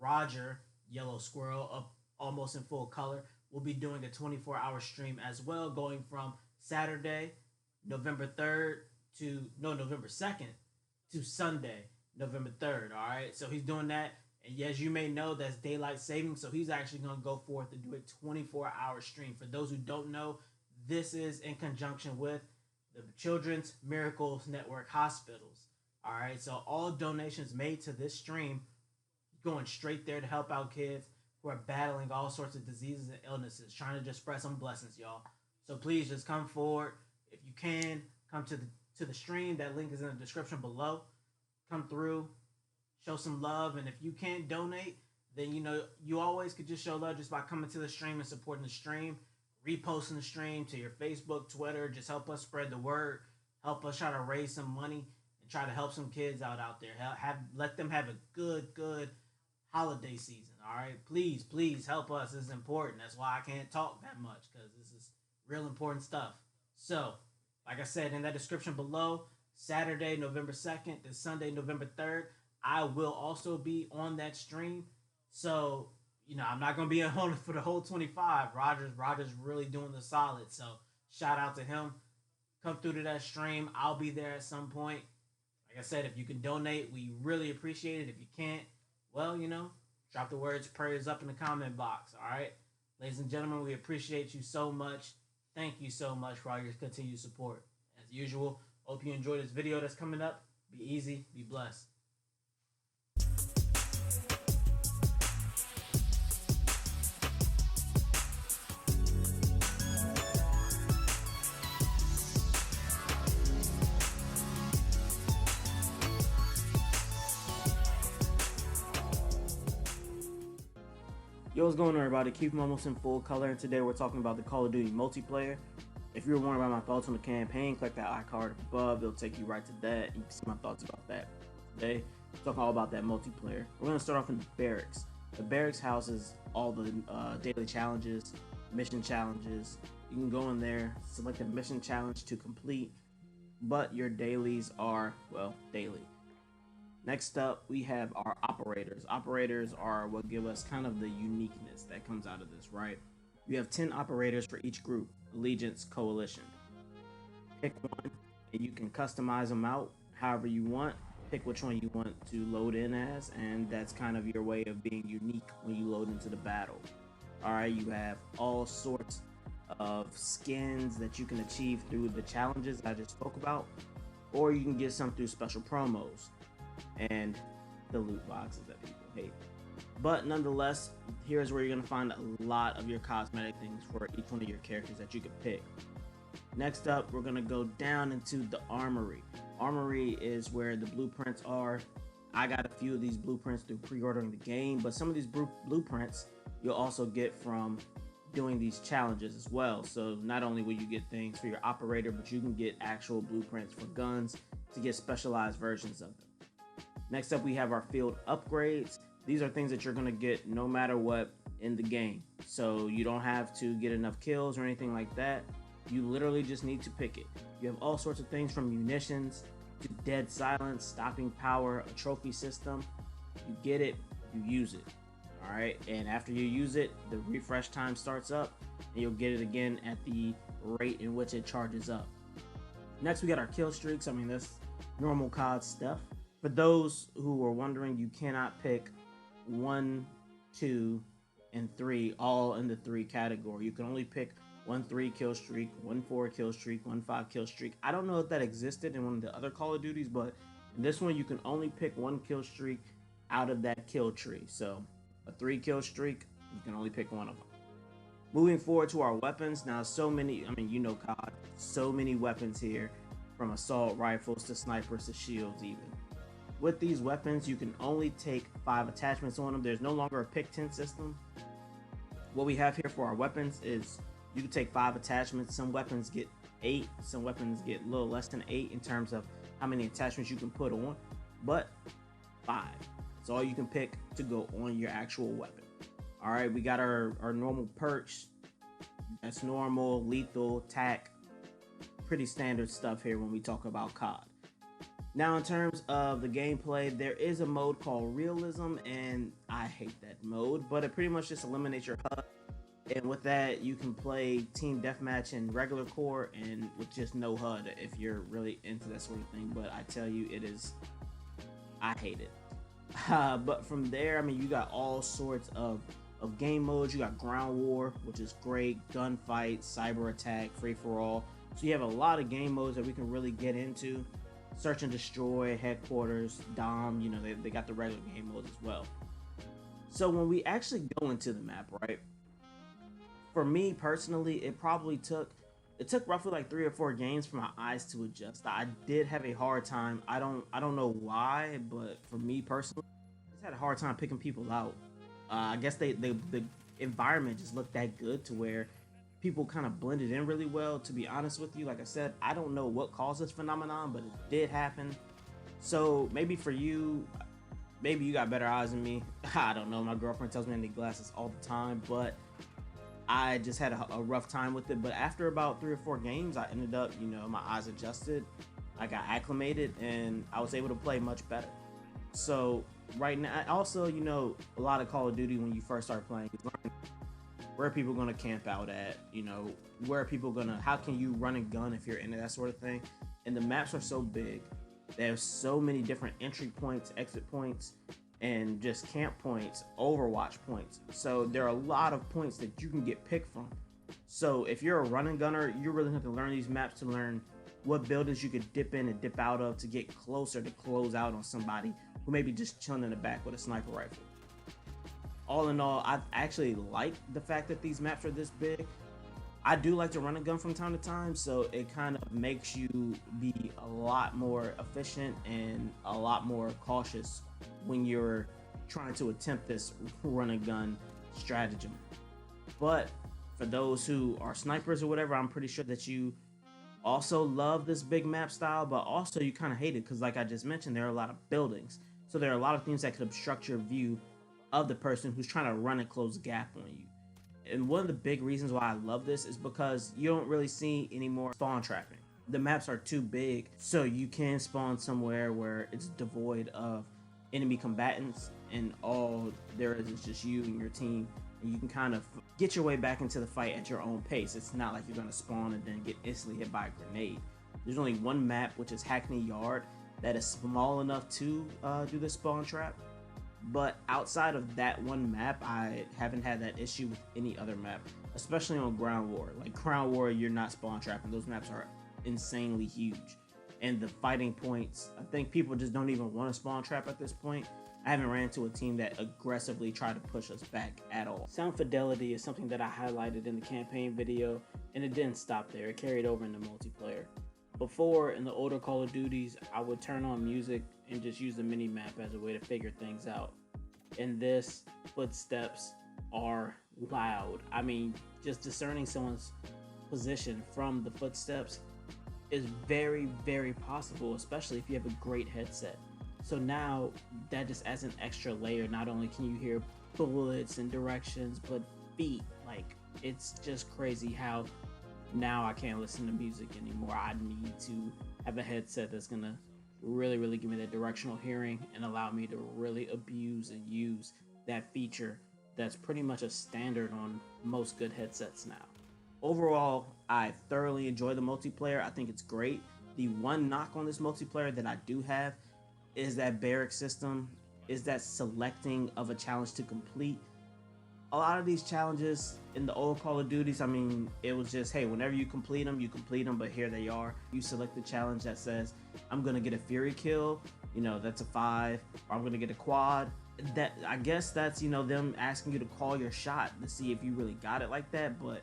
Roger, Yellow Squirrel, up almost in full color, will be doing a 24-hour stream as well, going from Saturday, November 3rd to no November 2nd to Sunday, November 3rd. All right, so he's doing that. And as you may know, that's daylight saving. So he's actually going to go forth and do a 24-hour stream. For those who don't know, this is in conjunction with the Children's Miracles Network hospitals. All right, so all donations made to this stream going straight there to help out kids who are battling all sorts of diseases and illnesses, trying to just spread some blessings, y'all. So please just come forward if you can. Come to the stream. That link is in the description below. Come through, show some love, and if you can't donate, then you always could just show love just by coming to the stream and supporting the stream, reposting the stream to your Facebook, Twitter. Just help us spread the word, help us try to raise some money and try to help some kids out there. Let them have a good holiday season. All right, please help us. This is important. That's why I can't talk that much, because this is real important stuff. So, like I said in that description below, Saturday, November 2nd to Sunday, November 3rd, I will also be on that stream. So, I'm not going to be on it for the whole 25. Roger's really doing the solid. So, shout out to him. Come through to that stream. I'll be there at some point. Like I said, if you can donate, we really appreciate it. If you can't, well, drop the words prayers up in the comment box. All right. Ladies and gentlemen, we appreciate you so much. Thank you so much for all your continued support. As usual, hope you enjoy this video that's coming up. Be easy, be blessed. Yo, what's going on, everybody? Keith Momos in full color, and today we're talking about the Call of Duty multiplayer. If you're wondering about my thoughts on the campaign, click that iCard above. It'll take you right to that. You can see my thoughts about that. Today, we're talking all about that multiplayer. We're going to start off in the barracks. The barracks houses all the daily challenges, mission challenges. You can go in there, select a mission challenge to complete, but your dailies are, well, daily. Next up, we have our operators. Operators are what give us kind of the uniqueness that comes out of this, right? You have 10 operators for each group, allegiance, coalition. Pick one, and you can customize them out however you want. Pick which one you want to load in as, and that's kind of your way of being unique when you load into the battle. All right, you have all sorts of skins that you can achieve through the challenges I just spoke about, or you can get some through special promos and the loot boxes that people hate. But nonetheless, here's where you're going to find a lot of your cosmetic things for each one of your characters that you can pick. Next up, we're going to go down into the armory. Armory is where the blueprints are. I got a few of these blueprints through pre-ordering the game, but some of these blueprints you'll also get from doing these challenges as well. So not only will you get things for your operator, but you can get actual blueprints for guns to get specialized versions of them. Next up, we have our field upgrades. These are things that you're going to get no matter what in the game. So you don't have to get enough kills or anything like that. You literally just need to pick it. You have all sorts of things from munitions to dead silence, stopping power, a trophy system. You get it, you use it. All right, and after you use it, the refresh time starts up and you'll get it again at the rate in which it charges up. Next, we got our kill streaks. I mean, that's normal COD stuff. For those who are wondering, you cannot pick 1, 2, and 3 all in the 3 category. You can only pick 1 3 kill streak, 1 4 kill streak, 1 5 kill streak. I don't know if that existed in one of the other Call of Duties, but in this one you can only pick 1 kill streak out of that kill tree. So a 3 kill streak, you can only pick 1 of them. Moving forward to our weapons, now so many, I mean, you know COD, so many weapons here, from assault rifles to snipers to shields even. With these weapons, you can only take 5 attachments on them. There's no longer a pick 10 system. What we have here for our weapons is you can take 5 attachments. Some weapons get 8, some weapons get a little less than 8 in terms of how many attachments you can put on, but 5. It's all you can pick to go on your actual weapon. All right, we got our normal perks. That's normal, lethal, tac, pretty standard stuff here when we talk about COD. Now, in terms of the gameplay, there is a mode called Realism, and I hate that mode, but it pretty much just eliminates your HUD. And with that, you can play Team Deathmatch in regular core and with just no HUD if you're really into that sort of thing. But I tell you, I hate it. But from there, I mean, you got all sorts of game modes. You got Ground War, which is great, Gunfight, Cyber Attack, Free for All. So you have a lot of game modes that we can really get into. Search and Destroy, Headquarters, Dom, you know, they got the regular game modes as well. So when we actually go into the map, right? For me personally, it took roughly like 3 or 4 games for my eyes to adjust. I did have a hard time. I don't know why, but for me personally, I just had a hard time picking people out. I guess the environment just looked that good to where people kind of blended in really well. To be honest with you, like I said, I don't know what caused this phenomenon, but it did happen. So maybe for you, maybe you got better eyes than me. I don't know. My girlfriend tells me I need glasses all the time, but I just had a rough time with it. But after about 3 or 4 games, I ended up, you know, my eyes adjusted, I got acclimated, and I was able to play much better. So right now, also, you know, a lot of Call of Duty when you first start playing is learning where are people going to camp out at, you know, where are people going to, how can you run and gun if you're into that sort of thing. And the maps are so big. There's so many different entry points, exit points, and just camp points, overwatch points. So there are a lot of points that you can get picked from. So if you're a running gunner, you really have to learn these maps to learn what buildings you could dip in and dip out of to get closer to close out on somebody who may be just chilling in the back with a sniper rifle. All in all, I actually like the fact that these maps are this big. I do like to run a gun from time to time, so it kind of makes you be a lot more efficient and a lot more cautious when you're trying to attempt this run and gun stratagem. But for those who are snipers or whatever, I'm pretty sure that you also love this big map style, but also you kind of hate it because, like I just mentioned, there are a lot of buildings. So there are a lot of things that could obstruct your view of the person who's trying to run and close a gap on you. And one of the big reasons why I love this is because you don't really see any more spawn trapping. The maps are too big, so you can spawn somewhere where it's devoid of enemy combatants, and all there is just you and your team, and you can kind of get your way back into the fight at your own pace. It's not like you're going to spawn and then get instantly hit by a grenade. There's only one map, which is Hackney Yard, that is small enough to do the spawn trap. But outside of that one map, I haven't had that issue with any other map, especially on Ground War. Like Ground War, you're not spawn trapping. Those maps are insanely huge. And the fighting points, I think people just don't even want to spawn trap at this point. I haven't ran into a team that aggressively tried to push us back at all. Sound fidelity is something that I highlighted in the campaign video, and it didn't stop there. It carried over into multiplayer. Before, in the older Call of Duties, I would turn on music and just use the mini-map as a way to figure things out. In this, footsteps are loud. I mean, just discerning someone's position from the footsteps is very, very possible, especially if you have a great headset. So now that just adds an extra layer. Not only can you hear bullets and directions, but feet. Like, it's just crazy how now I can't listen to music anymore. I need to have a headset that's gonna really give me that directional hearing and allow me to really abuse and use that feature that's pretty much a standard on most good headsets now. Overall, I thoroughly enjoy the multiplayer. I think it's great. The one knock on this multiplayer that I do have is that barrack system, is that selecting of a challenge to complete. A lot of these challenges in the old Call of Duties, I mean, it was just, hey, whenever you complete them, but here they are. You select the challenge that says, I'm gonna get a Fury kill, you know, that's a 5, or I'm gonna get a quad. That, I guess that's, you know, them asking you to call your shot to see if you really got it like that. But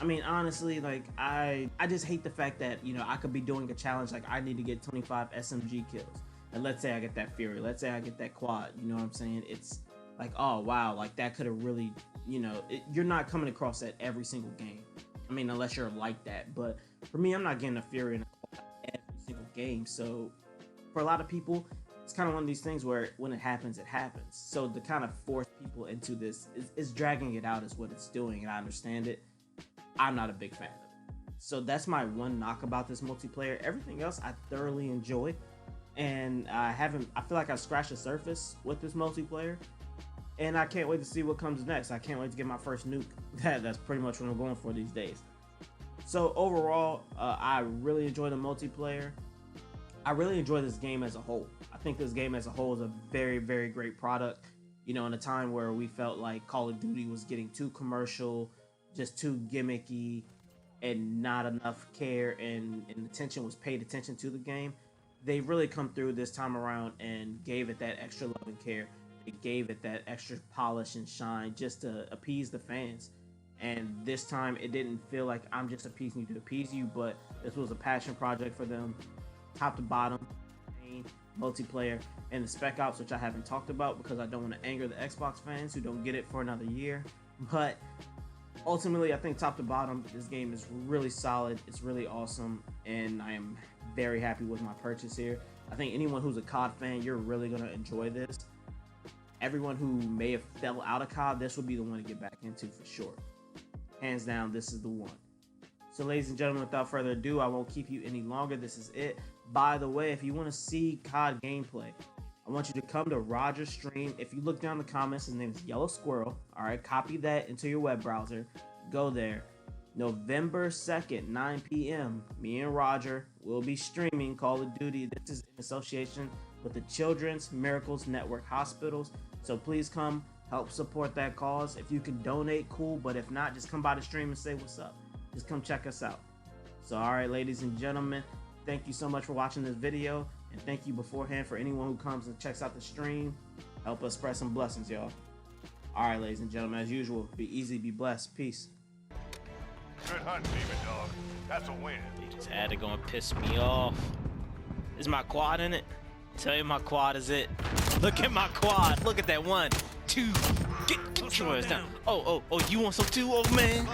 I mean, honestly, like, I just hate the fact that, you know, I could be doing a challenge like I need to get 25 SMG kills. And let's say I get that Fury, let's say I get that quad, you know what I'm saying? It's like, oh wow, like that could have really, you know, you're not coming across that every single game. I mean, unless you're like that. But for me, I'm not getting a Fury in every single game. So for a lot of people, it's kind of one of these things where when it happens, it happens. So to kind of force people into this is dragging it out is what it's doing. And I understand it. I'm not a big fan of it. So that's my one knock about this multiplayer. Everything else I thoroughly enjoy. and I feel like I've scratched the surface with this multiplayer, and I can't wait to see what comes next. I can't wait to get my first nuke. That's pretty much what I'm going for these days. So overall, I really enjoy the multiplayer. I really enjoy this game as a whole. I think this game as a whole is a very, very great product. You know, in a time where we felt like Call of Duty was getting too commercial, just too gimmicky, and not enough care and attention was paid attention to the game, they really come through this time around and gave it that extra love and care. It gave it that extra polish and shine just to appease the fans. And this time it didn't feel like I'm just appeasing you to appease you, but this was a passion project for them, top to bottom, main, multiplayer, and the Spec Ops, which I haven't talked about because I don't want to anger the Xbox fans who don't get it for another year. But ultimately, I think top to bottom, this game is really solid. It's really awesome, and I am very happy with my purchase here. I think anyone who's a COD fan, you're really going to enjoy this. Everyone who may have fell out of COD, this will be the one to get back into for sure. Hands down, this is the one. So ladies and gentlemen, without further ado, I won't keep you any longer. This is it. By the way, if you want to see COD gameplay, I want you to come to Roger's stream. If you look down the comments, his name is Yellow Squirrel. All right, copy that into your web browser. Go there. November 2nd, 9 p.m. Me and Roger will be streaming Call of Duty. This is in association with the Children's Miracles Network Hospitals. So please come help support that cause. If you can donate, cool. But if not, just come by the stream and say what's up. Just come check us out. So all right, ladies and gentlemen, thank you so much for watching this video. And thank you beforehand for anyone who comes and checks out the stream. Help us spread some blessings, y'all. All right, ladies and gentlemen, as usual, be easy, be blessed. Peace. Good hunt, Demon Dog. That's a win. They just had to go and piss me off. Is my quad in it? Tell you my quad is it. Look at my quad. Look at that. 1, 2. Get your ass down. Oh, you want some too, old man?